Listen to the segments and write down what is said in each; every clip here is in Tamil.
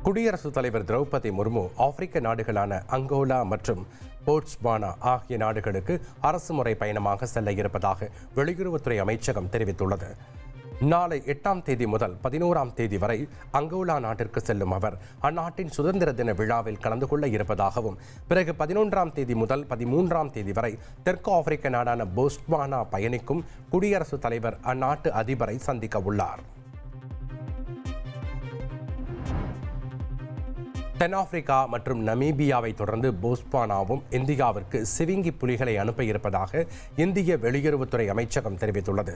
குடியரசுத் தலைவர் திரௌபதி முர்மு ஆப்பிரிக்க நாடுகளான அங்கோலா மற்றும் போட்ஸ்வானா ஆகிய நாடுகளுக்கு அரசுமுறை பயணமாக செல்ல இருப்பதாக வெளியுறவுத்துறை அமைச்சகம் தெரிவித்துள்ளது. நாளை 8ஆம் தேதி முதல் 11ஆம் தேதி வரை அங்கோலா நாட்டிற்கு செல்லும் அவர் அந்நாட்டின் சுதந்திர தின விழாவில் கலந்து கொள்ள இருப்பதாகவும், பிறகு 11ஆம் தேதி முதல் 13ஆம் தேதி வரை தெற்கு ஆப்பிரிக்க நாடான போட்ஸ்வானா பயணிக்கும் குடியரசுத் தலைவர் அந்நாட்டு அதிபரை சந்திக்க உள்ளார். தென்னாப்பிரிக்கா மற்றும் நமீபியாவை தொடர்ந்து போட்ஸ்வானாவும் இந்தியாவிற்கு சிவிங்கி புலிகளை அனுப்ப இருப்பதாக இந்திய வெளியுறவுத்துறை அமைச்சகம் தெரிவித்துள்ளது.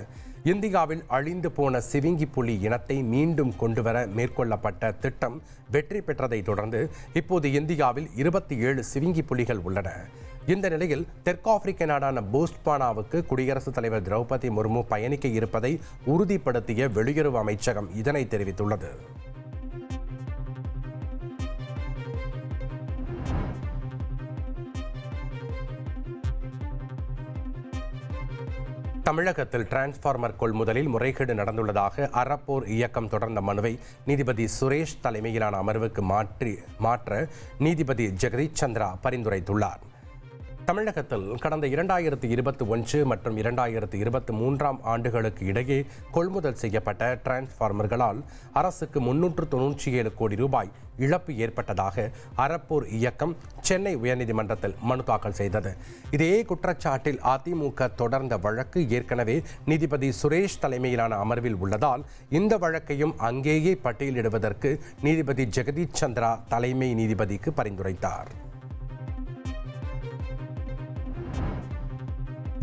இந்தியாவில் அழிந்து போன சிவிங்கி புலி இனத்தை மீண்டும் கொண்டுவர மேற்கொள்ளப்பட்ட திட்டம் வெற்றி பெற்றதை தொடர்ந்து இப்போது இந்தியாவில் 27 சிவிங்கி புலிகள் உள்ளன. இந்த நிலையில் தெற்காப்பிரிக்க நாடான போட்ஸ்வானாவுக்கு குடியரசுத் தலைவர் திரௌபதி முர்மு பயணிக்க இருப்பதை உறுதிப்படுத்திய வெளியுறவு அமைச்சகம் இதனை தெரிவித்துள்ளது. தமிழகத்தில் டிரான்ஸ்பார்மர் கொள்முதலில் முறைகேடு நடந்துள்ளதாக அறப்போர் இயக்கம் தொடர்ந்த மனுவை நீதிபதி சுரேஷ் தலைமையிலான அமர்வுக்கு மாற்ற நீதிபதி ஜெகதீஷ் சந்திரா பரிந்துரைத்துள்ளார். தமிழகத்தில் கடந்த 2021 மற்றும் 2023ஆம் ஆண்டுகளுக்கு இடையே கொள்முதல் செய்யப்பட்ட டிரான்ஸ்பார்மர்களால் அரசுக்கு 397 கோடி ரூபாய் இழப்பு ஏற்பட்டதாக அறப்போர் இயக்கம் சென்னை உயர்நீதிமன்றத்தில் மனு தாக்கல் செய்தது. இதே குற்றச்சாட்டில் அதிமுக தொடர்ந்த வழக்கு ஏற்கனவே நீதிபதி சுரேஷ் தலைமையிலான அமர்வில் உள்ளதால் இந்த வழக்கையும் அங்கேயே பட்டியலிடுவதற்கு நீதிபதி ஜெகதீஷ் சந்திரா தலைமை நீதிபதிக்கு பரிந்துரைத்தார்.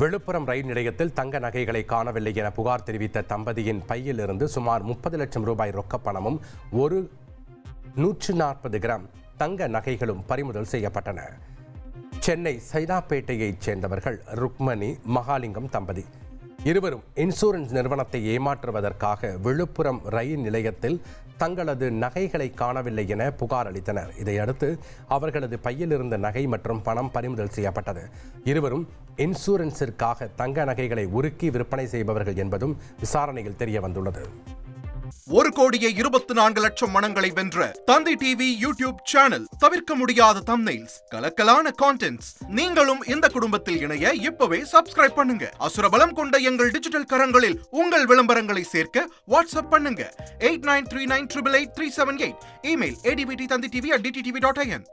விழுப்புரம் ரயில் நிலையத்தில் தங்க நகைகளை காணவில்லை என புகார் தெரிவித்த தம்பதியின் பையில் இருந்து சுமார் 30 லட்சம் ரூபாய் ரொக்க பணமும் 140 கிராம் தங்க நகைகளும் பறிமுதல் செய்யப்பட்டன. சென்னை சைதாப்பேட்டையைச் சேர்ந்தவர்கள் ருக்மணி மகாலிங்கம் தம்பதி. இருவரும் இன்சூரன்ஸ் நிறுவனத்தை ஏமாற்றுவதற்காக விழுப்புரம் ரயில் நிலையத்தில் தங்களது நகைகளை காணவில்லை என புகார் அளித்தனர். இதையடுத்து அவர்களது பையில் இருந்த நகை மற்றும் பணம் பறிமுதல் செய்யப்பட்டது. இருவரும் இன்சூரன்ஸிற்காக தங்க நகைகளை உருக்கி விற்பனை செய்பவர்கள் என்பதும் விசாரணையில் தெரிய வந்துள்ளது. 1,24,00,000 மனங்களை வென்ற தந்தி டிவி யூடியூப் சேனல். தவிர்க்க முடியாத தம்ப்நெயில்ஸ், கலக்கலான கான்டென்ட்ஸ். நீங்களும் இந்த குடும்பத்தில் இணைய இப்பவே சப்ஸ்கிரைப் பண்ணுங்க. அசுரபலம் கொண்ட எங்கள் டிஜிட்டல் கரங்களில் உங்கள் விளம்பரங்களை சேர்க்க வாட்ஸ்அப் பண்ணுங்க. 8939888378. Email advtthanditv@dttv.in.